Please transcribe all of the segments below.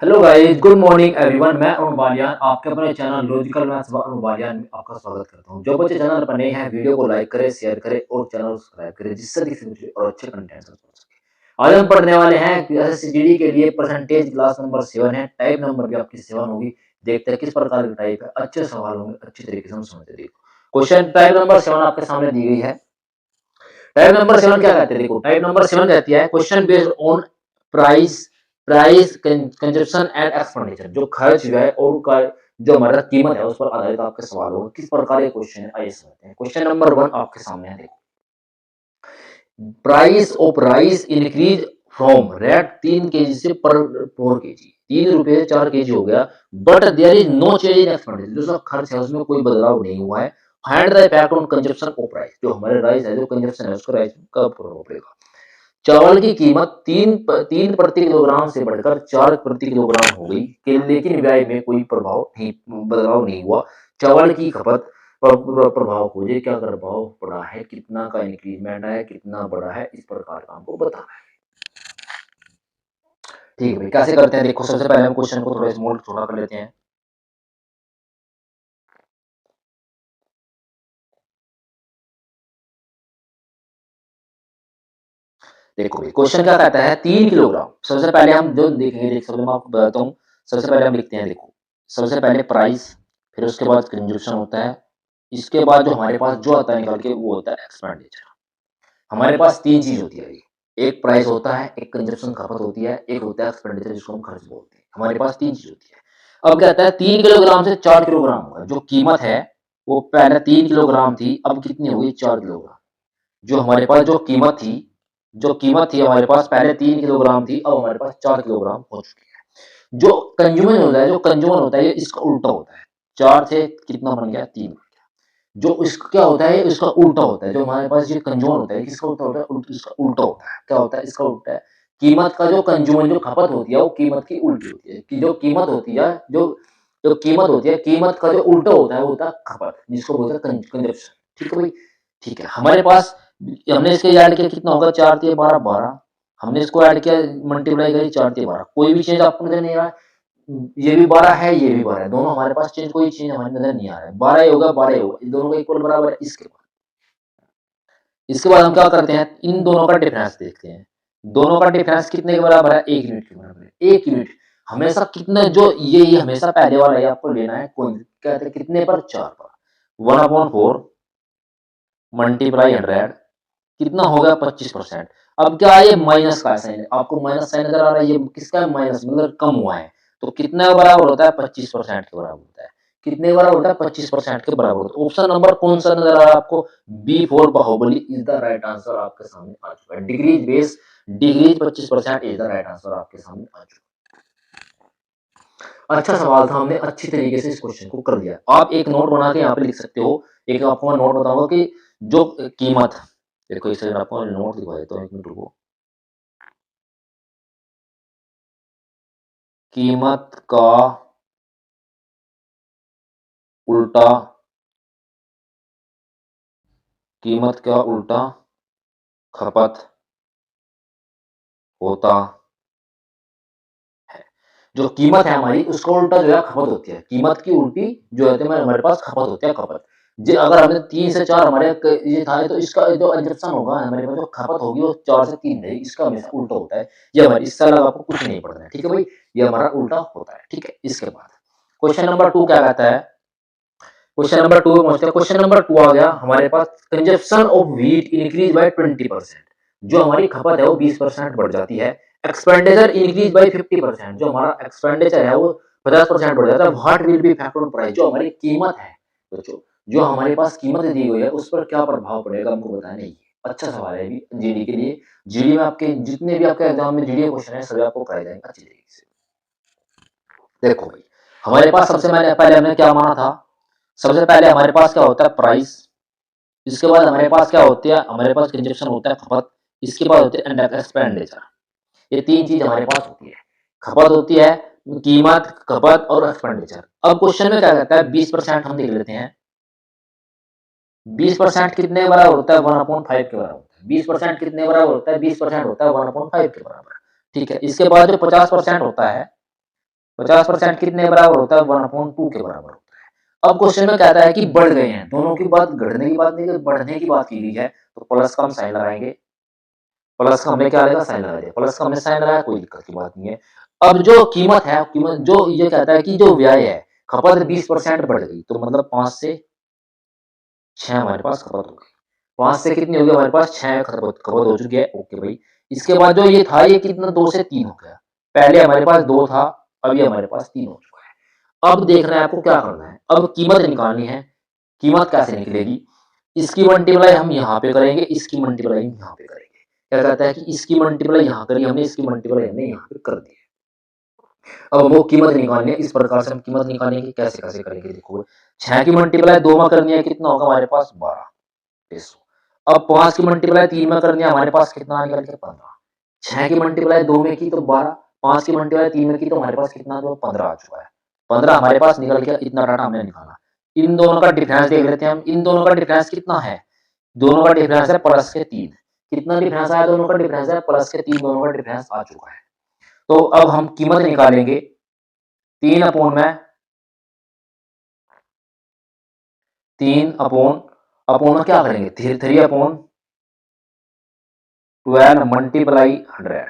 Hello guys, good morning everyone. मैं अरुण बालियान आपके अपने channel logical maths by Arun Baliyan में आपका स्वागत करता हूं। जो बच्चे चैनल पर नए हैं, वीडियो को लाइक करें, शेयर करें और चैनल को सब्सक्राइब करें, जिससे किसी मुझे और अच्छे कंटेंट से पहुंच सके। आज हम पढ़ने वाले हैं एसएससीजीडी के लिए परसेंटेज क्लास नंबर 7 है। टाइप नंबर भी आपकी 7 होगी। देखते हैं किस प्रकार की टाइप है। अच्छे सवाल होंगे, अच्छी तरीके से हम समझते। देखो क्वेश्चन टाइप नंबर 7 आपके सामने दी गई है। टाइप नंबर 7 क्या कहते हैं? देखो टाइप नंबर 7 कहती है question based on price price consumption and expenditure. जो खर्च व्यय और का जो हमारा कीमत है उस पर आधारित आपके सवाल होगा। किस प्रकार के क्वेश्चन है आइए समझते हैं। क्वेश्चन नंबर 1 आपके सामने है। देखो price of rice increase from rate 3 KG से पर 4 केजी। 3 रुपए से 4 केजी हो गया। But there is no change in expenditure. जो उसका खर्च है उसमें कोई बदलाव नहीं हुआ है। Find the effect on consumption of rice. जो हमारे राइस है, जो कंजप्शन है उसका राइस का प्रभाव पड़ेगा। चावल की कीमत 3 प्रति किलोग्राम से बढ़कर 4 प्रति किलोग्राम हो गई कि लेकिन व्यय में कोई प्रभाव नहीं, बदलाव नहीं हुआ। चावल की खपत पर प्रभाव खोजे। क्या प्रभाव पड़ा है, कितना का इंक्रीजमेंट है, कितना बड़ा है, इस प्रकार का हमको बताना है। ठीक है भाई, कैसे करते हैं देखो। सबसे पहले हम क्वेश्चन को थोड़ा स्मॉल छोटा कर लेते हैं। देखो भाई क्वेश्चन क्या कहता है, 3 किलोग्राम। सबसे पहले हम जो देखेंगे, देख सकते मैं आपको बताता हूँ। सबसे पहले हम लिखते हैं। देखो सबसे पहले प्राइस, फिर उसके बाद कंजप्शन होता है, इसके बाद जो हमारे पास जो आता है निकाल के वो होता है एक्सपेंडिचर। हमारे पास 3 चीज होती है। एक प्राइस होता है, एक कंजप्शन खपत होती है, एक होता है एक्सपेंडिचर जिसको हम खर्च बोलते हैं। हमारे पास 3 चीज होती है। अब कहता है 3 किलोग्राम से 4 किलोग्राम होगा। जो कीमत है वो पहले 3 किलोग्राम थी, अब कितनी हो गई, 4 किलोग्राम। जो हमारे पास जो कीमत थी हमारे पास पहले 3 किलोग्राम थी, अब हमारे पास 4 किलोग्राम हो चुकी है। जो कंज्यूमर होता है ये इसका उल्टा होता है। 4 से कितना बन गया, 3। जो इसका क्या होता है, इसका उल्टा होता है। जो हमारे पास ये कंज्यूमर होता है किसका उल्टा होता है, इसका उल्टा होता है। क्या होता है, इसका उल्टा है। कीमत का जो कंज्यूमर जो खपत होती है वो कीमत की उल्टी होती है। कि जो कीमत होती है, जो कीमत होती है, कीमत का जो उल्टा होता है वो होता है खपत, जिसको बोलते हैं कंजप्शन। ठीक है भाई, ठीक है। हमारे पास हमने इसके ऐड किया, कितना होगा, 4 तिया 12 12। हमने इसको ऐड किया, मल्टीप्लाई करी, 4 तिया 12। कोई भी चीज आपको नजर नहीं आ रहा है। ये भी 12 है, ये भी 12 है, दोनों हमारे पास चेंज, कोई चीज हमारी नजर नहीं आ रहा है। 12 ही होगा, 12 ही होगा, इन दोनों का इक्वल बराबर है। इसके बाद हम क्या करते हैं, इन दोनों का डिफरेंस देखते हैं। दोनों का डिफरेंस कितने के बराबर है, 1 यूनिट के बराबर है। 1 यूनिट हमेशा कितने, जो ये हमेशा पहले वाला ये आपको लेना है। कौन कहते हैं कितने पर, 4 पर। 1/4 मल्टीप्लाई 100 कितना हो गया, 25%। अब क्या है, ये माइनस का साइन है, आपको माइनस साइन नजर आ रहा है। ये किसका माइनस, मतलब कम हुआ है। तो कितने के बराबर होता है, 25% के बराबर होता है। कितने के बराबर होता है, 25% के बराबर होता है। ऑप्शन नंबर कौन सा नजर आ रहा है आपको, B4 Baahubali is the right answer आपके सामने आ चुका है। Degrees 25% is the right answer आपके सामने आ चुका है। अच्छा सवाल था, हमने अच्छी तरीके से इस क्वेश्चन को कर दिया। आप एक नोट बना के यहाँ पे लिख सकते हो। एक आपको मैं नोट बताऊंगा कि जो कीमत, देखो इस सेकंड आपको नोट दिखा देता हूँ, 1 मिनट रुको। कीमत का उल्टा, कीमत का उल्टा खपत होता है। जो कीमत है हमारी उसका उल्टा जो है खपत होती है। कीमत की उल्टी जो है हमारे पास खपत होती है, खपत। जी अगर हमने 3 से 4 हमारे ये था, तो इसका जो एडजस्टन होगा हमारे पास, जो खपत होगी वो 4 से 3 रहेगी। इसका हमेशा उल्टा होता है। ये हमारी, इससे अलग आपको कुछ नहीं पढ़ना है। ठीक है भाई, ये हमारा उल्टा होता है। ठीक है, इसके बाद क्वेश्चन नंबर 2 क्या कहता है। क्वेश्चन नंबर 2 पे पहुंचते हैं। क्वेश्चन नंबर 2 आ गया हमारे पास, consumption of wheat increase by 20%। जो हमारी खपत है वो 20% बढ़ जाती है। Expenditure increase by 50%। जो हमारा एक्सपेंडिचर है वो 50% बढ़ जाता है। What will be effect on price. जो हमारी कीमत है बच्चों, जो हमारे पास कीमत दी हुई है उस पर क्या प्रभाव पड़ेगा हमको बताना है। अच्छा सवाल है जीडी के लिए। जीडी में आपके जितने भी आपके एग्जाम में जीडी क्वेश्चन है सभी आपको कराए जाएंगे अच्छी तरीके से। देखो भाई, हमारे पास सबसे पहले हमने क्या माना था। सबसे पहले हमारे पास क्या होता है, प्राइस। इसके बाद हमारे पास क्या होती है, हमारे पास कंजप्शन होता है, खपत। इसके बाद होती है एक्सपेंडिचर। ये 3 चीज हमारे पास होती है। खपत होती है, कीमत, खपत और एक्सपेंडिचर। अब क्वेश्चन में क्या कहता है, 20% हम देख लेते हैं। 20% कितने बराबर होता है, 1/5 के बराबर होता है। 20% कितने बराबर होता है, 20% होता है 1/5 के बराबर। ठीक है, इसके बाद जो 50% होता है, 50% कितने बराबर होता है, 1/2 के बराबर होता है। अब क्वेश्चन में कहता है कि बढ़ गए हैं, दोनों की बात घटने की बात नहीं, बढ़ने की बात की गई है, तो प्लस का हम साइन लगाएंगे, प्लस का हमने क्या लगाया, साइन लगा दिया, प्लस का हमने साइन लगाया, कोई दिक्कत की बात नहीं है। अब जो कीमत है, कीमत जो ये कहता है कि जो व्यय है, खपत 20% बढ़ गई, तो मतलब 5 से 6 हमारे पास खपत हो गई। 5 से कितनी हो गई हमारे पास, 6 खपत खपत हो चुकी है, ओके भाई। इसके बाद जो ये था, ये कितना 2 से 3 हो गया, पहले हमारे पास 2 था, अब ये हमारे पास 3 हो चुका है। अब देखना है आपको क्या करना है, अब कीमत निकालनी है। कीमत कैसे निकलेगी, इसकी मल्टीप्लाई हम यहाँ पे करेंगे, इसकी मल्टीप्लाई हम यहाँ पे करेंगे। क्या कहता है कि इसकी मल्टीप्लाई यहाँ करी हमने, इसकी मल्टीप्लाई हमने यहाँ पे कर दी। अब हमको कीमत निकालनी है, इस प्रकार से हम कीमत निकालेंगे, कैसे कैसे करेंगे देखो। 6 की मल्टीप्लाई 2 में करनी है, कितना होगा हमारे पास, 12 पेसो। अब 5 की मल्टीप्लाई 3 में करनी है, हमारे पास कितना निकल के 15। 6 की मल्टीप्लाई 2 में की तो 12, 5 की मल्टीप्लाई 3 में की तो हमारे पास कितना, तो 15 आ चुका है। 15 हमारे पास निकल गया, इतना डाटा हमने निकाला। इन दोनों का डिफरेंस देख लेते हैं हम, इन दोनों का डिफरेंस कितना है, दोनों का डिफरेंस है प्लस के 3। कितना डिफरेंस आया, दोनों का डिफरेंस है प्लस के 3, दोनों का डिफरेंस आ चुका है। तो अब हम कीमत निकालेंगे, 3 अपॉन में 3 अपॉन अपॉन में क्या करेंगे, 3 अपॉन 12 मल्टीप्लाई 100।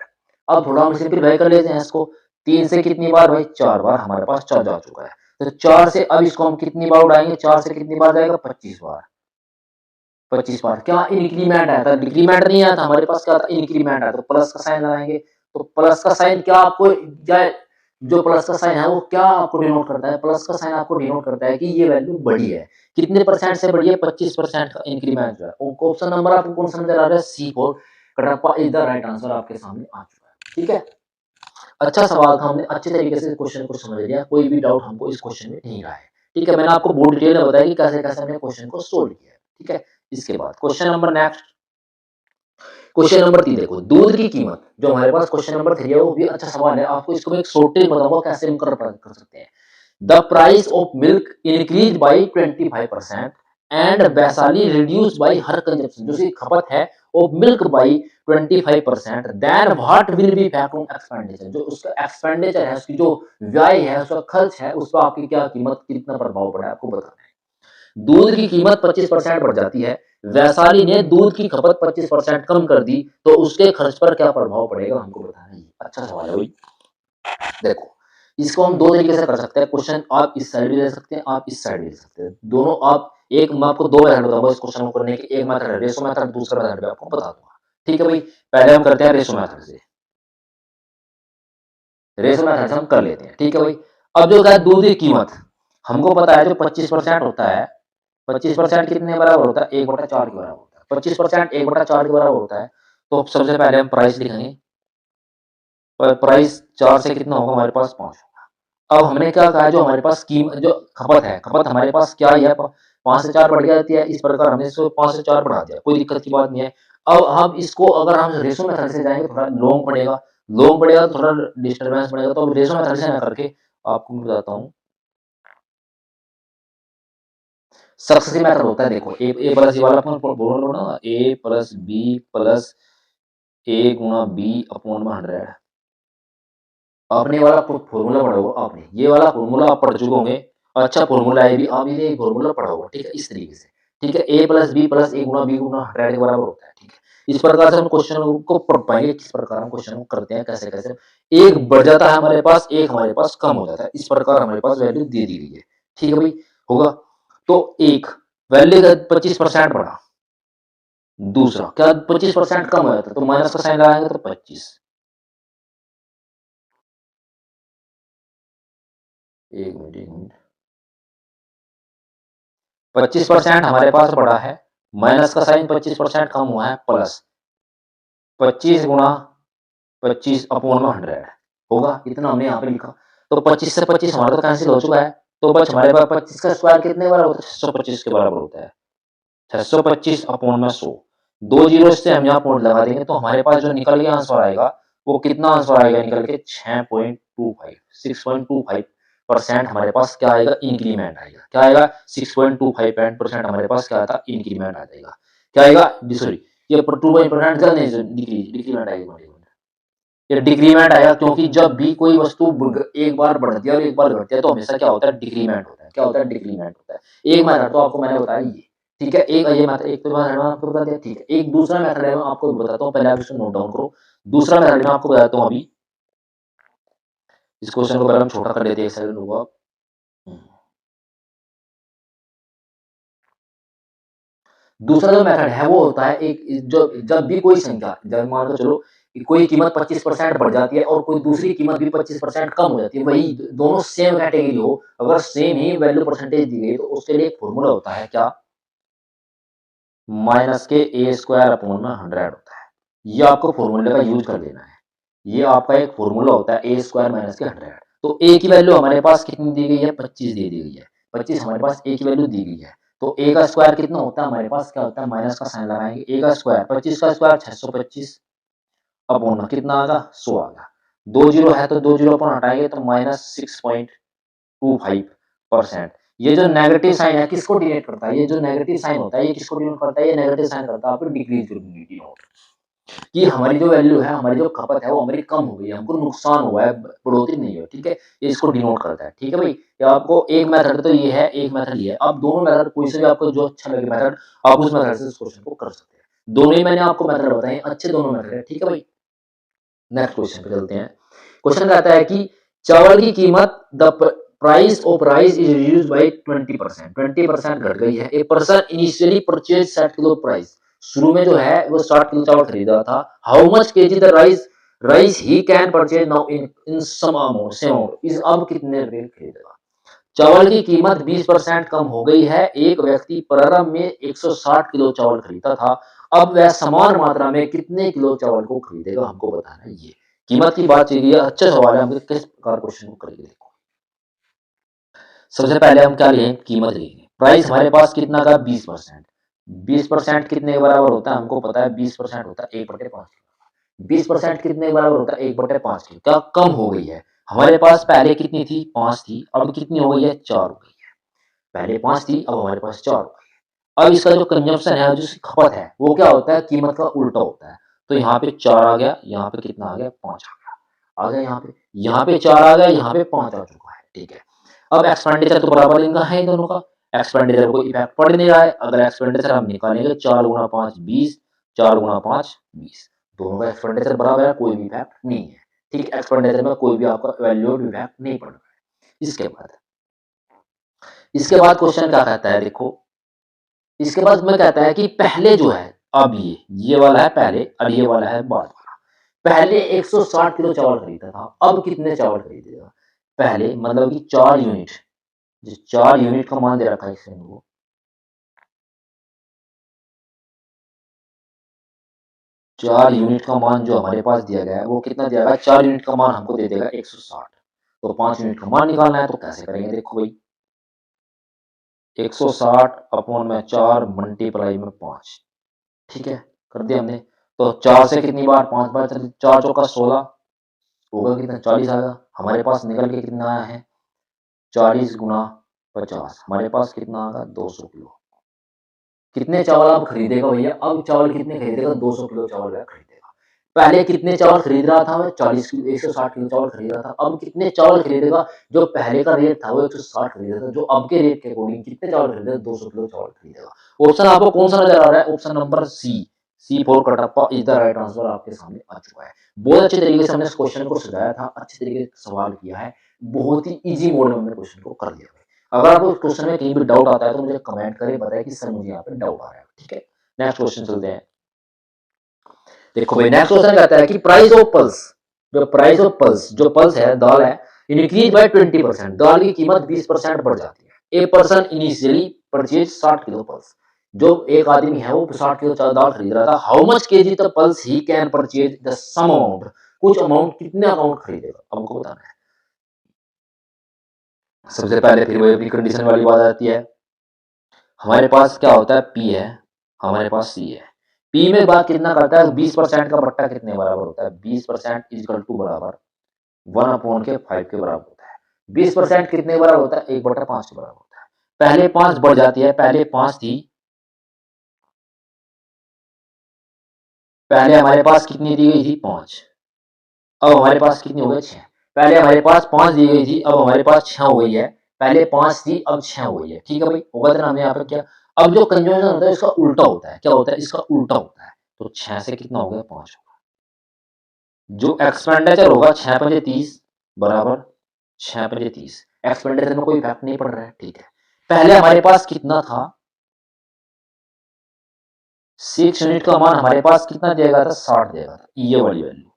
अब थोड़ा हम सिंपलीफाई कर लेते हैं इसको, 3 से कितनी बार भाई, 4 बार हमारे पास 4 जा चुका है। तो 4 से अब इसको हम कितनी बार उड़ाएंगे, 4 से कितनी बार जाएगा, 25 बार। 25 बार क्या इंक्रीमेंट आया था, डिक्रीमेंट नहीं आया था, हमारे पास क्या था, इंक्रीमेंट आया। तो प्लस का साइन लगाएंगे, तो प्लस का साइन क्या आपको, क्या जो प्लस का साइन है वो क्या आपको डिनोट करता है, प्लस का साइन आपको डिनोट करता है कि ये वैल्यू बढ़ी है। कितने परसेंट से बढ़ी है, 25% का इंक्रीमेंट जो है। ऑप्शन नंबर आपको कौन सा नजर आ रहा है, C4 Kattappa is the right answer आपके सामने आ चुका है। ठीक है, अच्छा सवाल था, हमने अच्छे तरीके से क्वेश्चन को समझ लिया, कोई भी डाउट हमको इस क्वेश्चन में नहीं रहा है। ठीक है, मैंने आपको बहुत डिटेल में बताया कि कैसे कैसे हमने क्वेश्चन को सोल्व किया है। ठीक है, इसके बाद question number next, question number 3 देखो, दूध की कीमत, जो हमारे पास क्वेश्चन नंबर 3 है वो भी अच्छा सवाल है, आपको इसको मैं एक शॉर्ट ट्रिक बताऊंगा कैसे हम कर सकते हैं। The price of milk increase by 25% and वैसाली रिड्यूस बाई हर कंजप्शन, जो खपत है of milk by 25%, then what will be effect on expenditure, जो उसका एक्सपेंडिचर है, उसकी जो व्यय है, उसका खर्च है, उस पर आपकी क्या कीमत, कितना प्रभाव पड़ा है आपको बताना है। दूध की कीमत 25% बढ़ जाती है, वैशाली ने दूध की खपत 25% कम कर दी, तो उसके खर्च पर क्या प्रभाव पड़ेगा हमको बताना है। अच्छा सवाल है भाई। देखो, इसको हम दो तरीके से कर सकते हैं, क्वेश्चन आप इस साइड भी ले सकते हैं, आप इस साइड भी ले सकते हैं, दोनों आप, एक मैं आपको दो मेथड बताऊंगा इस क्वेश्चन को करने के, एक मेथड है रेशो मेथड, दूसरा मेथड भी आपको बता दूंगा। ठीक है भाई, पहले हम करते हैं रेशो मेथड से, रेशो मेथड से हम कर लेते हैं। ठीक है भाई, अब जो है दूध की कीमत, हमको पता है जो 25% होता है, 25% कितने बराबर होता है, 1/4 के बराबर होता है। 25% 1/4 के बराबर होता है, तो सबसे पहले हम प्राइस लिखेंगे, प्राइस 4 से कितना होगा हमारे पास, 5। अब हमने क्या कहा, जो हमारे पास कीमत, जो खपत है, खपत हमारे पास क्या है, 5 से 4 बढ़ जाती है, इस प्रकार हमने इसको 5 से 4 बढ़ा दिया, कोई दिक्कत की बात नहीं है। अब हम इसको अगर हम रेशो मेथड से जाएंगे, थोड़ा लॉन्ग पड़ेगा, लॉन्ग पड़ेगा तो थोड़ा डिस्टर्बेंस पड़ेगा, तो अब रेशो मेथड से ना करके आपको मैं बताता हूँ, सक्सेसिव मेथड होता है। देखो, ए प्लस ये वाला अपन बोल रहा ना, ए प्लस बी प्लस ए गुणा बी अपॉन 100, आपने वाला फॉर्मूला पढ़ा होगा, आपने ये वाला फॉर्मूला आप पढ़ चुके होंगे। अच्छा फॉर्मूला है भी, आपने ये फॉर्मूला पढ़ा होगा। ठीक है, इस तरीके से। ठीक है, ए प्लस बी प्लस ए गुणा बी गुणा 100 के बराबर होता है। ठीक है, इस प्रकार से हम क्वेश्चन को पढ़ पाएंगे, किस प्रकार हम क्वेश्चन को करते हैं, कैसे कैसे एक बढ़ जाता है हमारे पास, एक हमारे पास कम हो जाता है, इस प्रकार हमारे पास वैल्यू दे दी गई है। ठीक है भाई, होगा तो एक वैल्यू का 25% बढ़ा, दूसरा क्या 25% कम हो जाता है, तो माइनस का साइन लगाएंगे तो 25, एक मिनट एक मिनट, 25% हमारे पास बढ़ा है, माइनस का साइन 25% कम हुआ है, प्लस 25 गुणा 25 अपॉन 100 होगा, इतना हमने यहाँ पे लिखा। तो 25 से 25 हमारा तो कैंसिल हो चुका है, तो बच हमारे पास 25 का स्क्वायर कितने बराबर होता है, 625 के बराबर होता है, 625 अपॉन में 100, दो जीरो से हम यहाँ पॉइंट लगा देंगे, तो हमारे पास जो निकल के आंसर आएगा वो कितना आंसर आएगा निकल के, 6.25, 6.25% हमारे पास क्या आएगा, इंक्रीमेंट आएगा। क्या आएगा, 6.25% हमारे पास क्या आता, इंक्रीमेंट आ जाएगा। क्या आएगा, सॉरी, ये 2% डिक्रीमेंट आएगा, ये डिक्रीमेंट आएगा, क्योंकि जब भी कोई वस्तु एक बार बढ़ती है और एक बार घटती है तो हमेशा क्या होता है, डिक्रीमेंट होता है। क्या होता है, डिक्रीमेंट होता है। एक मेथड तो आपको मैंने बताया ये, ठीक है। एक ये मेथड, एक तो मेथड मैंने आपको बता दिया, ठीक है। एक दूसरा मेथड है, मैं आपको बताता हूँ, पहले आप इसको नोट डाउन करो। दूसरा मेथड मैं आपको बताता हूँ अभी। इस क्वेश्चन को पहले हम छोटा कर लेते हैं, एक सेकंड होगा। दूसरा जो मेथड है वो होता है एक, जो जब भी कोई संख्या, जब मान लो चलो कोई कीमत 25% बढ़ जाती है और कोई दूसरी कीमत भी 25% कम हो जाती है, वही दोनों सेम कैटेगरी हो, अगर सेम ही वैल्यू परसेंटेज दी गई तो उसके लिए एक फॉर्मूला होता है, क्या, माइनस के ए स्क्वायर अपॉन में 100 होता है। ये आपको फॉर्मूले का यूज कर लेना है। ये आपका एक फॉर्मूला होता है, ए स्क्वायर माइनस के 100। तो ए की वैल्यू हमारे पास कितनी दी गई है, 25 दे दी गई है। 25 हमारे पास ए की वैल्यू दी गई है। तो ए का स्क्वायर कितना होता है हमारे पास, क्या होता है, माइनस का साइन लगाएंगे। ए का स्क्वायर 25 का स्क्वायर 625 अपॉन में कितना आएगा, 100 आएगा। 2 जीरो है तो 2 जीरो अपन हटाएंगे तो माइनस 6.25%। ये जो नेगेटिव साइन है किसको डिनोट करता है, ये जो नेगेटिव साइन होता है ये किसको डिनोट करता है, ये नेगेटिव साइन करता है आपको डिक्रीज डिनोट, कि हमारी जो वैल्यू है, हमारी जो खपत है वो हमारी कम हो गई है, हमको नुकसान हुआ है, बढ़ोतरी नहीं हुई, ठीक है। ये इसको डिनोट करता है, ठीक है भाई। ये आपको एक मेथड तो ये है, एक मेथड ये है। अब दोनों मेथड कोई से भी आपको जो अच्छा लगे मेथड, आप उस मेथड से इस क्वेश्चन को कर सकते हैं। दोनों ही मैंने आपको मेथड बताए, अच्छे दोनों मेथड है, ठीक है भाई। नेक्स्ट क्वेश्चन पे चलते हैं। क्वेश्चन कहता है कि चावल की कीमत, the price of rice is reduced by 20%, 20% घट गई है। A person initially purchase 60 kilo price, शुरू में जो है वो 60 किलो चावल खरीदा था। How much KG the rice rice he can purchase now in in some amount, same amount, इस अब कितने रुपए खरीदेगा। चावल की कीमत 20% कम हो गई है। एक व्यक्ति प्रारंभ में 160 किलो चावल खरीदता था, अब वह समान मात्रा में कितने किलो चावल को खरीदेगा, हमको बताना है। ये कीमत की बात चीज है, अच्छा सवाल है। हम किस प्रकार क्वेश्चन को करेंगे, देखो। सबसे पहले हम क्या लेंगे, कीमत लेंगे। प्राइस हमारे पास कितना का, 20%। 20% कितने के बराबर होता है, हमको पता है 20% होता है 1/5। 20% कितने के बराबर होता है, 1/5 की। क्या कम हो गई है, हमारे पास पहले कितनी थी, 5 थी, अब कितनी हो गई है, 4 हो गई है। पहले 5 थी, अब हमारे पास 4 हो गई है। अब इसका जो कंजम्पशन है, जो खपत है, वो क्या होता है, कीमत का उल्टा होता है। तो यहाँ पे 4 आ गया, यहाँ पे कितना आ गया, 5 आ गया, यहाँ पे 4 आ गया, यहाँ पे 5 आ चुका है, ठीक है। अब एक्सपेंडिचर तो बराबर इनका है, इन दोनों का। एक्सपेंडिचर को इफेक्ट पड़ नहीं रहा है। अगर एक्सपेंडिचर हम निकालेंगे, 4 गुना 5 20, 4 गुना 5 20, दोनों का एक्सपेंडिचर बराबर है, कोई भी इफेक्ट नहीं है, ठीक है। एक्सपेंडिचर में कोई भी आपका वैल्यू इफेक्ट नहीं पड़ रहा है। इसके बाद क्वेश्चन क्या कहता है, देखो। इसके बाद में कहता है कि पहले जो है, अब ये वाला है पहले, अब ये वाला है बाद वाला। पहले 160 किलो चावल खरीदा था, अब कितने चावल खरीदेगा। पहले मतलब कि 4 यूनिट, जो 4 यूनिट का मान दे रखा है इसने वो, 4 यूनिट का मान जो हमारे पास दिया गया है वो कितना दिया गया है, 4 यूनिट का मान हमको दे देगा 160। तो 5 यूनिट का मान निकालना है, तो कैसे करेंगे, देखो भाई। 160 अपॉन में 4 मल्टीप्लाई में 5, ठीक है, कर दिया हमने। तो 4 से कितनी बार, 5 बार चली, 4 चौका 16 होगा, कितना 40 आएगा। हमारे पास निकल के कितना आया है, 40 गुना 50, हमारे पास कितना आएगा, 200 किलो। कितने चावल आप खरीदेगा भैया, अब चावल कितने खरीदेगा, 200 किलो चावल वह खरीदेगा। पहले कितने चावल खरीद रहा था, मैं 40 किलो, 160 किलो चावल खरीद रहा था। अब कितने चावल खरीदेगा, जो पहले का रेट था वो 160 खरीदा था, जो अब के रेट के अकॉर्डिंग कितने चावल खरीदेगा, 200 किलो चावल खरीदेगा। ऑप्शन आपको कौन सा नजर आ रहा है, option number C four Kattappa is the right answer आपके सामने आ चुका है। बहुत अच्छे तरीके से हमने इस क्वेश्चन को सजाया था, अच्छे तरीके से सवाल किया है, बहुत ही इजी मोड में हमने क्वेश्चन को कर दिया। अगर आपको क्वेश्चन में कहीं भी डाउट आता है तो मुझे कमेंट करें, बताएं कि सर मुझे यहाँ पे डाउट आ रहा है, ठीक है। नेक्स्ट क्वेश्चन चलते हैं। देखो भाई, नेक्स्ट क्वेश्चन कहता है कि प्राइस ऑफ पल्स, जो प्राइस ऑफ पल्स, जो पल्स है, दाल है, इंक्रीज बाय 20%, दाल की कीमत 20% बढ़ जाती है। A person initially purchase 60 kilo pulse, जो एक आदमी है वो 60 किलो दाल खरीद रहा था। How much KG the pulse he can purchase the some amount, कुछ अमाउंट, कितने अमाउंट खरीदेगा, हमको बताना है। सबसे पहले फिर वही कंडीशन वाली बात आती है। हमारे पास क्या होता है, पी है, हमारे पास सी है। पी में बात कितना करता है, 20% का बट्टा कितने बराबर होता है, 20% इजकल टू बराबर 1 अपॉन के 5 के बराबर होता है। 20% कितने बराबर होता है, 1/5 के बराबर होता है। पहले 5 बढ़ जाती है, पहले 5 थी, पहले हमारे पास कितनी दी गई थी, 5, अब हमारे पास कितनी हो गई 6। पहले हमारे पास 5 दी गई थी, अब हमारे पास 6 हो गई है। पहले 5 थी, अब 6 हो गई है। ठीक है भाई, होगा तो हमने यहाँ पे क्या, अब जो कंजम्पशन होता है इसका उल्टा होता है। क्या होता है? इसका उल्टा होता है। तो 6 से कितना हो गया? 5 होगा। जो एक्सपेंडिचर होगा 6 पंजे 30 बराबर 6 पंजे 30। एक्सपेंडिचर में कोई इफेक्ट नहीं पड़ रहा है। ठीक है, पहले हमारे पास कितना था? 6 यूनिट का मान हमारे पास कितना दिया गया था? 60 दिया गया था। ये वाली वैल्यू,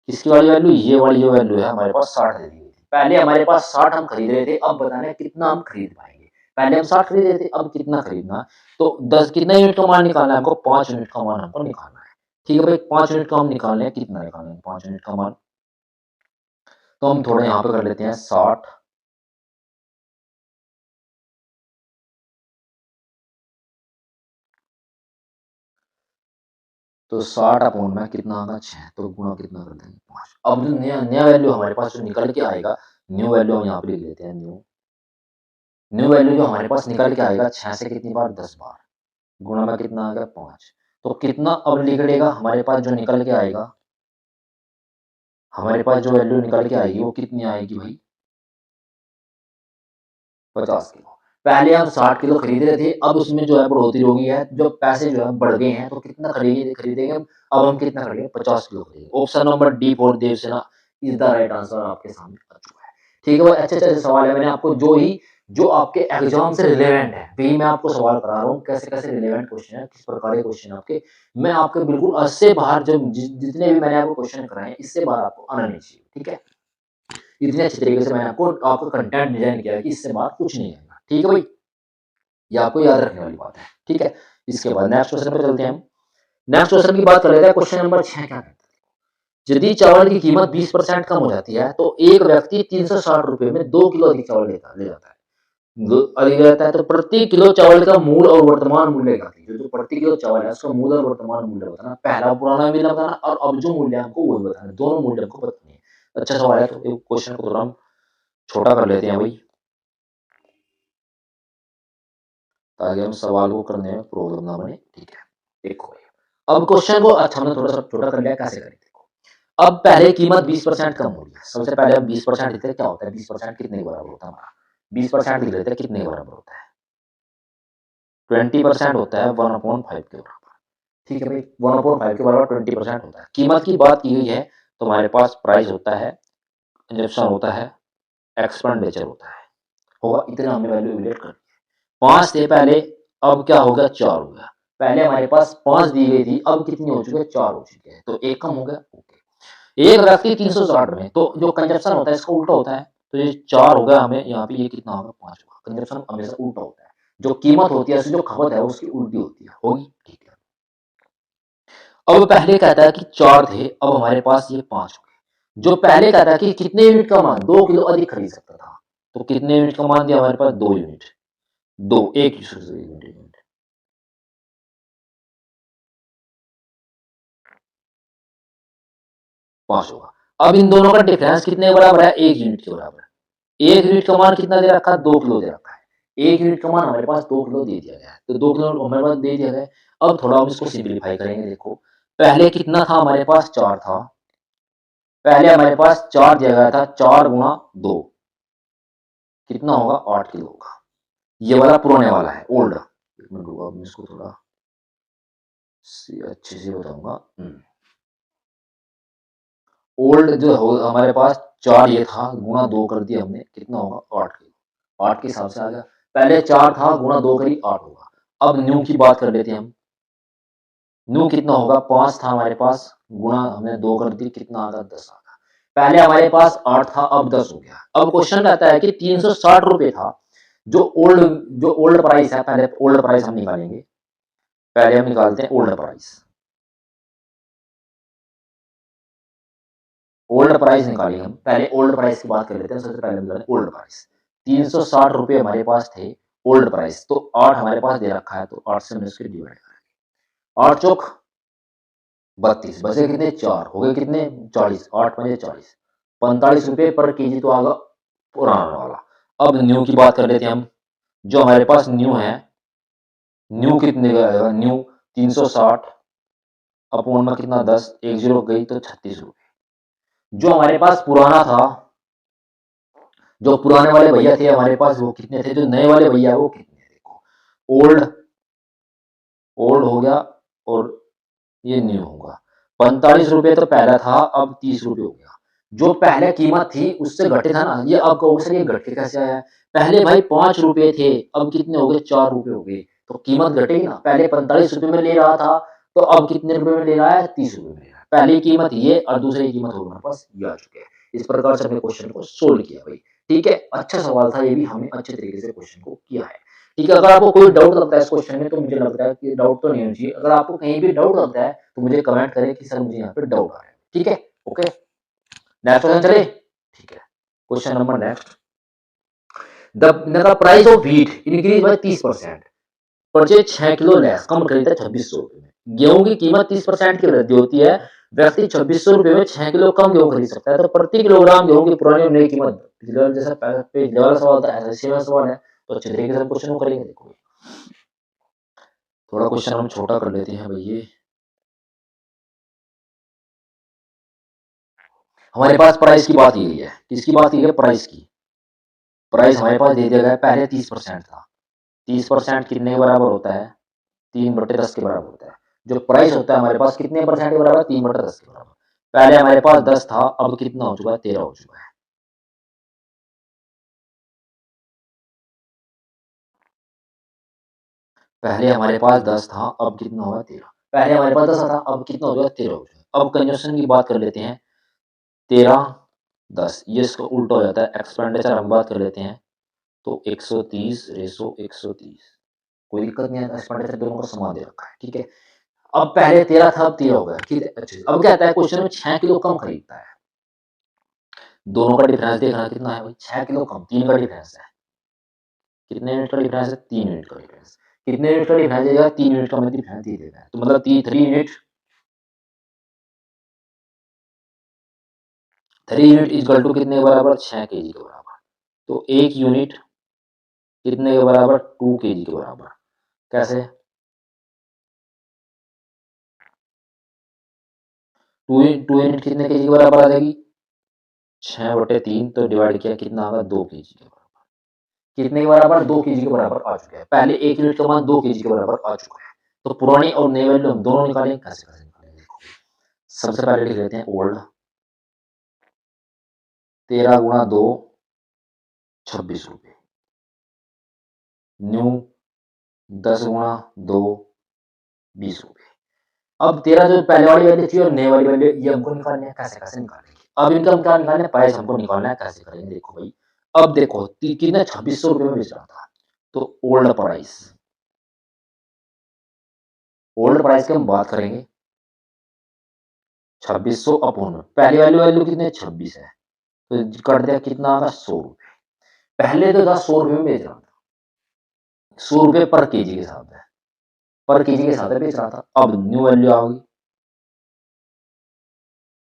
किसकी वाली वैल्यू? ये वाली जो वैल्यू है हमारे पास 60 दे दी गई थी। पहले हमारे पास 60 हम खरीद रहे थे, अब बताना है कितना हम खरीद पाएंगे। पहले हम 60 खरीद रहे थे, अब कितना खरीदना? तो 10 कितना यूनिट का मान निकालना है हमको? 5 यूनिट का मान हमको निकालना है। ठीक है भाई, 5 यूनिट का हम निकाल लें, कितना निकालें 5 यूनिट का मान? तो हम थोड़ा यहाँ पे कर लेते हैं 60, तो 60 अपॉन में कितना आना 6, तो गुणा कितना कर देंगे 5। अब जो नया नया वैल्यू हमारे पास जो निकल के आएगा, न्यू वैल्यू हम यहाँ पे लिख लेते हैं। न्यू न्यू वैल्यू जो हमारे पास निकल के आएगा 6 से कितनी बार? 10 बार, गुणा में कितना आ गया? 5। तो कितना अब निकलेगा हमारे पास? जो निकल के आएगा हमारे पास, जो वैल्यू निकल के आएगी वो कितनी आएगी भाई? 50 किलो। पहले हम 60 किलो खरीद रहे थे, अब उसमें जो है बढ़ोतरी हो गई है, जो पैसे जो है बढ़ गए हैं, तो कितना खरीदेंगे हम? अब हम कितना खरीदेंगे? 50 किलो खरीदेंगे। Option number D four Devasena is the right answer आपके सामने आ चुका है। ठीक है भाई, अच्छे अच्छे सवाल है। मैंने आपको जो आपके एग्जाम से रिलेवेंट है वही मैं आपको सवाल करा रहा हूँ। कैसे कैसे रिलेवेंट क्वेश्चन है, किस प्रकार के क्वेश्चन आपके, मैं आपके बिल्कुल इससे बाहर जो जितने भी मैंने आपको क्वेश्चन कराए हैं, इससे बाहर आपको आना नहीं चाहिए। ठीक है, इतने अच्छे तरीके से मैंने आपको कंटेंट डिजाइन किया है कि इससे बाहर कुछ नहीं आएगा। ठीक है भाई, ये आपको याद रखने वाली बात है। ठीक है, इसके बाद नेक्स्ट क्वेश्चन पे चलते हैं हम। नेक्स्ट क्वेश्चन की बात कर लेते हैं। क्वेश्चन नंबर 6 क्या कहता है? यदि चावल की कीमत 20% कम हो जाती है तो एक व्यक्ति 360 रुपए में 2 किलो अधिक चावल ले जाता है। अधिक रहता है तो प्रति किलो चावल का मूल और वर्तमान मूल्य का, जो प्रति किलो चावल है उसका मूल और वर्तमान मूल्य बताना। पहला पुराना मूल्य बताना और अब जो मूल्य हमको वो बताना, दोनों मूल्य हमको बताने हैं। अच्छा सवाल है, तो क्वेश्चन को थोड़ा हम छोटा कर लेते हैं भाई, ताकि हम सवाल को करने में प्रॉब्लम ना बने। ठीक है, देखो अब क्वेश्चन को अच्छा हमने थोड़ा सा छोटा कर लिया, कैसे करें देखो। अब पहले कीमत 20% कम हो रही है। सबसे पहले हम 20% लिखते हैं। क्या होता है 20%? कितने के बराबर होता है हमारा? 20% लिख लेते हैं, कितने के बराबर होता है? 20% होता है 1/5 के बराबर। ठीक है भाई, 1/5 के बराबर 20% होता है। कीमत की बात की गई है तो हमारे पास प्राइस होता है, कंजप्शन होता है, एक्सपेंडिचर होता है, होगा। इतना हमने वैल्यू इवेलुएट कर, 5 थे पहले, अब क्या हो गया? 4 हो गया। पहले हमारे पास 5 दी गई थी, अब कितनी हो चुकी है? 4 हो चुकी है, तो 1 कम हो गया। ओके, एक रखती 360 में, तो जो कंजप्शन होता है इसका उल्टा होता है। तो ये 4 हो गया हमें यहाँ पे, ये कितना होगा? 5 होगा। कंजप्शन हमेशा उल्टा होता है। जो कीमत होती है, जो खपत है उसकी उल्टी होती है, होगी। ठीक है, अब पहले कहता है कि 4 थे, अब हमारे पास ये 5 हो गए। जो पहले कहता है कि कितने यूनिट का मान 2 किलो अधिक खरीद सकता था, तो कितने यूनिट का मान दिया हमारे पास? 2 यूनिट। 2 एक यूनिट 5 होगा। अब इन दोनों का डिफरेंस कितने के बराबर है? 1 यूनिट के बराबर है। 1 यूनिट का मान कितना दे रखा है? 2 किलो दे रखा है। 1 यूनिट का मान हमारे पास 2 किलो दे दिया गया है, तो 2 किलो हमारे पास दे दिया गया है। अब थोड़ा हम इसको सिंप्लीफाई करेंगे। देखो, पहले कितना था हमारे पास? 4 था। पहले हमारे पास 4 दिया गया था, 4 गुणा 2 कितना होगा? 8 किलो होगा। ये वाला पुराने वाला है, ओल्ड। एक मिनट रुको, अब मैं इसको थोड़ा अच्छे से बताऊंगा। ओल्ड जो हो हमारे पास 4 ये था, गुणा 2 कर दिया हमने, कितना होगा? 8 किलो। 8 के हिसाब से आ गया। पहले 4 था, गुणा 2 करी 8 होगा। अब न्यू की बात कर लेते हैं हम। न्यू कितना होगा? 5 था हमारे पास, गुणा हमने 2 कर दी, कितना आ गया? 10 आ गया। पहले हमारे पास 8 था, अब 10 हो गया। अब क्वेश्चन कहता है कि 360 रुपए था, जो ओल्ड प्राइस है, पहले ओल्ड प्राइस हम निकालेंगे। पहले हम निकालते हैं ओल्ड प्राइस। ओल्ड प्राइस निकालेंगे हम। पहले ओल्ड प्राइस की बात कर लेते हैं। सबसे पहले निकालें ओल्ड प्राइस। 360 रुपए हमारे पास थे ओल्ड प्राइस, तो 8 हमारे पास दे रखा है, तो 8 से हम इसके डिवाइड करेंगे। 8 चौक 32, बचे कितने? 4 हो गए, कितने? 40। 8 पंजे 40, 45 रुपए पर केजी तो आ गया पुराना वाला। अब न्यू की बात कर लेते हैं हम। जो हमारे पास न्यू है, न्यू कितने का आएगा? न्यू 360 अपॉन में कितना? 10, एक जीरो गई तो 36 रुपए। जो हमारे पास पुराना था, जो पुराने वाले भैया थे हमारे पास वो कितने थे, जो नए वाले भैया वो कितने थे। देखो ओल्ड ओल्ड हो गया और ये न्यू होगा। 45 रुपए तो पहला था, अब 30 रुपए हो गया। जो पहले कीमत थी उससे घटे था ना, ये अब कहोगे सर ये घट के कैसे आया है? पहले भाई 5 रुपए थे, अब कितने हो गए? 4 रुपए हो गए, तो कीमत घटेगी ना। पहले 45 रुपए में ले रहा था, तो अब कितने रुपए में ले रहा है? 30 रुपए में ले रहा है। पहली कीमत ये और दूसरी कीमत हो हमारे पास ये आ चुके हैं। इस प्रकार से हमने क्वेश्चन को सोल्व किया भाई। ठीक है, अच्छा सवाल था, ये भी हमने अच्छे तरीके से क्वेश्चन को किया है। ठीक है, अगर आपको कोई डाउट लगता है इस क्वेश्चन में, तो मुझे लगता है कि डाउट तो नहीं होना चाहिए। अगर आपको कहीं भी डाउट लगता है तो मुझे कमेंट करें कि सर मुझे यहाँ पे डाउट आ रहा है। ठीक है, ओके, नेक्स्ट क्वेश्चन चले। ठीक है, question number next. The price of wheat increase by 30%, purchase 6 kilo less, कम खरीदा 2600 रुपए में। गेहूं की कीमत 30% की वृद्धि होती है, व्यक्ति 2600 रुपए में 6 किलो कम गेहूं खरीद सकता है। तो प्रति किलोग्राम गेहूं की पुरानी और नई कीमत, पिछले वाला जैसा पिछले वाला सवाल था ऐसा सेम सवाल है, तो अच्छे तरीके से क्वेश्चन को करेंगे। देखो थोड़ा क्वेश्चन हम छोटा कर लेते हैं भैया। हमारे पास प्राइस की बात की गई है, किसकी बात की गई है? प्राइस की। प्राइस हमारे पास दे दिया गया है, पहले 30% था। 30% कितने के बराबर होता है? 3/10 के बराबर होता है। जो प्राइस होता है हमारे पास कितने परसेंट के बराबर? 3/10 के बराबर। पहले हमारे पास 10 था, अब कितना हो चुका है? 13 हो चुका है। पहले हमारे पास 10 था, अब कितना हुआ? 13। पहले हमारे पास 10 था, अब कितना हो गया? 13 हो गया। अब कंजम्पशन की बात कर लेते हैं। 13 10 ये इसका उल्टा हो जाता है। एक्सपेंडिचर हम बात कर लेते हैं, तो 130 रेशो 130। कोई दिक्कत नहीं है, एक्सपेंडिचर दोनों का समान दे रखा है। ठीक है, अब पहले 13 था, अब 13 हो गया। ठीक है, अच्छा अब क्या आता है क्वेश्चन में? 6 किलो कम खरीदता है। दोनों का डिफरेंस देखना कितना है भाई? 6 किलो कम, 3 का डिफरेंस है। कितने यूनिट का डिफरेंस है? 3 यूनिट का डिफरेंस। कितने यूनिट का डिफरेंस देगा? 3 यूनिट का मतलब डिफरेंस दे देगा, तो मतलब 3 यूनिट, 3 यूनिट इक्वल टू कितने के बराबर? 6 केजी के बराबर। तो 1 यूनिट कितने के बराबर? 2 केजी के बराबर। कैसे? 2 यूनिट कितने केजी के बराबर आ जाएगी? 6/3, तो डिवाइड किया कितना होगा? 2 केजी के बराबर। कितने के बराबर? 2 केजी के बराबर आ चुका है। पहले 1 यूनिट का मान 2 केजी के बराबर आ चुका है। तो पुरानी और नई वैल्यू हम दोनों निकालें, कैसे निकालेंगे? देखो सबसे पहले लिख लेते हैं ओल्ड। 13 गुणा 2 26 रुपए। न्यू 10 गुणा 2 20 रुपए। अब 13 जो पहले वाली वैल्यू थी और नई वाली वैल्यू, ये हमको निकालना है। कैसे कैसे निकालेंगे? अब इनकम क्या निकालना है? प्राइस हमको निकालना है। कैसे करेंगे? देखो भाई, अब देखो कितने 2600 रुपए में बेच रहा था, तो ओल्ड प्राइस की हम बात करेंगे। 2600 अपॉन पहली वाली वैल्यू कितने? 26 है, तो कट दिया कितना आगा? 100 रुपए। पहले तो था 100 रुपए में बेच रहा था, 100 रुपए पर केजी के हिसाब से, पर केजी के हिसाब से बेच रहा था। अब न्यू वैल्यू आ गई।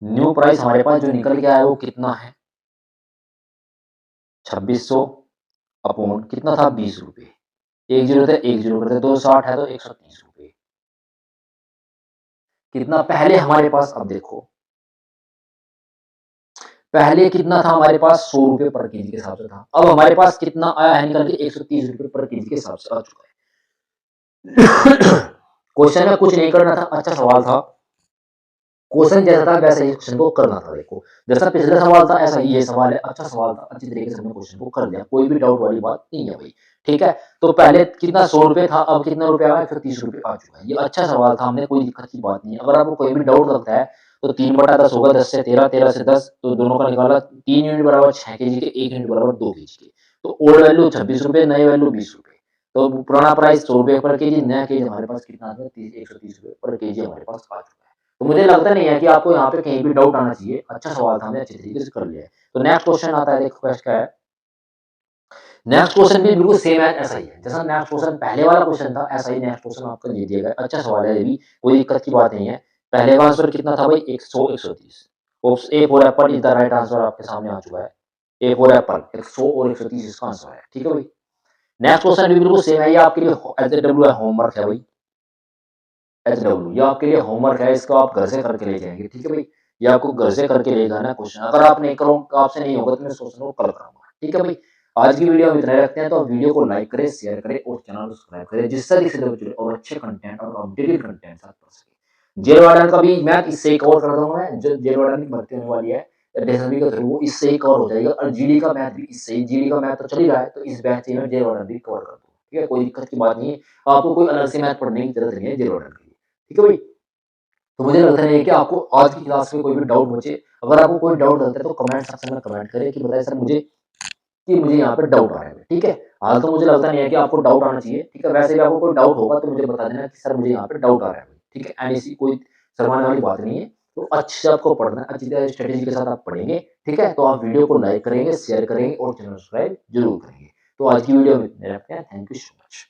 न्यू प्राइस हमारे पास जो निकल के आया वो कितना है? 2600 अपॉन कितना था? 20 रुपए। एक जीरो थे, एक जीरो करते 260 है, तो 130 रुपए। कितना पहले हमारे पास? अब देखो पहले कितना था हमारे पास? 100 रुपए पर केजी के हिसाब से था। अब हमारे पास कितना आया है निकल के? 130 रुपए पर केजी के हिसाब से आ चुका है। क्वेश्चन में कुछ नहीं करना था, अच्छा सवाल था। क्वेश्चन जैसा था वैसे ही क्वेश्चन को करना था। देखो जैसा पिछला सवाल था ऐसा ही ये सवाल है। अच्छा सवाल था, अच्छी तरीके से हमने क्वेश्चन को कर लिया, कोई भी डाउट वाली बात नहीं है भाई। ठीक है, तो पहले कितना? 100 रुपए था, अब कितना रुपए आ गया? 130 रुपए आ चुका है। ये अच्छा सवाल था, हमने कोई दिक्कत की बात नहीं है। अगर आपको कोई भी डाउट लगता है तो 3/10 होगा, 10 से 13, 13 से 10, तो दोनों का निकाला। 3 यूनिट बराबर 6 केजी के, 1 यूनिट बराबर 2 केजी के। तो ओल्ड वैल्यू 26 रुपए, नई वैल्यू 20 रुपए। तो पुराना प्राइस 100 रुपए पर केजी, नया केजी हमारे पास कितना आ गया? 130 रुपए पर केजी हमारे पास आ चुका है। तो मुझे लगता नहीं है कि आपको यहाँ पे कहीं भी डाउट आना चाहिए। अच्छा सवाल था, हमने अच्छे तरीके से कर लिया है। तो नेक्स्ट क्वेश्चन आता है, देखो क्या है। नेक्स्ट क्वेश्चन भी बिल्कुल सेम है, ऐसा ही है जैसा नेक्स्ट क्वेश्चन पहले वाला क्वेश्चन था, ऐसा ही नेक्स्ट क्वेश्चन आपका ये दिया गया। अच्छा सवाल है, ये भी कोई दिक्कत की बात नहीं है। पहले का आंसर कितना था भाई? 100 130। Option A for Apple is the right answer आपके सामने आ चुका है। ए फॉर एप्पल 100 और 130 इसका आंसर है। ठीक है भाई, नेक्स्ट क्वेश्चन भी बिल्कुल सेम है। ये आपके लिए एचडब्ल्यू होमवर्क है भाई। एचडब्ल्यू ये आपके लिए होमवर्क है, इसको आप घर से करके ले जाएंगे। ठीक है भाई, ये आपको घर से करके लेगा ना क्वेश्चन। अगर आप नहीं करो, आपसे नहीं होगा तो मैं सोच रहा हूँ कल कराऊँगा। ठीक है भाई? आज की वीडियो हम इतना ही रखते हैं, तो आप वीडियो को लाइक करें, शेयर करें और चैनल को सब्सक्राइब करें, जिससे अधिक से अधिक बच्चे और अच्छे कंटेंट और अपडेटेड कंटेंट साथ पढ़ सकें। जेल वार्डन का भी मैथ इससे ही कवर कर दूँगा मैं, जो जेल वार्डन की भर्ती होने वाली है एसएसबी के थ्रू, वो इससे ही कवर हो जाएगा और जीडी का मैथ भी इससे ही, जीडी का मैथ तो चल ही रहा है, तो इस बैच में जेल वार्डन भी कवर कर दूँगा। ठीक है? कोई दिक्कत की बात नहीं है, आपको कोई अलग से मैथ पढ़ने की ज़रूरत नहीं है जेल वार्डन के लिए। ठीक है भाई? तो मुझे लगता नहीं है कि आपको आज की क्लास में कोई भी डाउट बचे। अगर आपको कोई डाउट रहता है तो कमेंट सेक्शन में कमेंट करें कि बताइए सर मुझे यहाँ पे डाउट आ रहा है। ठीक है? हाल तो मुझे लगता नहीं है कि आपको डाउट आना चाहिए। ठीक है? वैसे भी आपको कोई डाउट होगा तो मुझे बता देना कि सर मुझे यहाँ पे डाउट आ रहा है। ठीक है? एंड ऐसी कोई शर्माने वाली बात नहीं है। तो अच्छे से आपको पढ़ना है, अच्छी तरह स्ट्रैटेजी के साथ आप पढ़ेंगे। ठीक है? तो आप वीडियो को लाइक करेंगे, शेयर करेंगे और चैनल सब्सक्राइब ज़रूर करेंगे। तो आज की वीडियो में इतना रखते हैं। Thank you so much.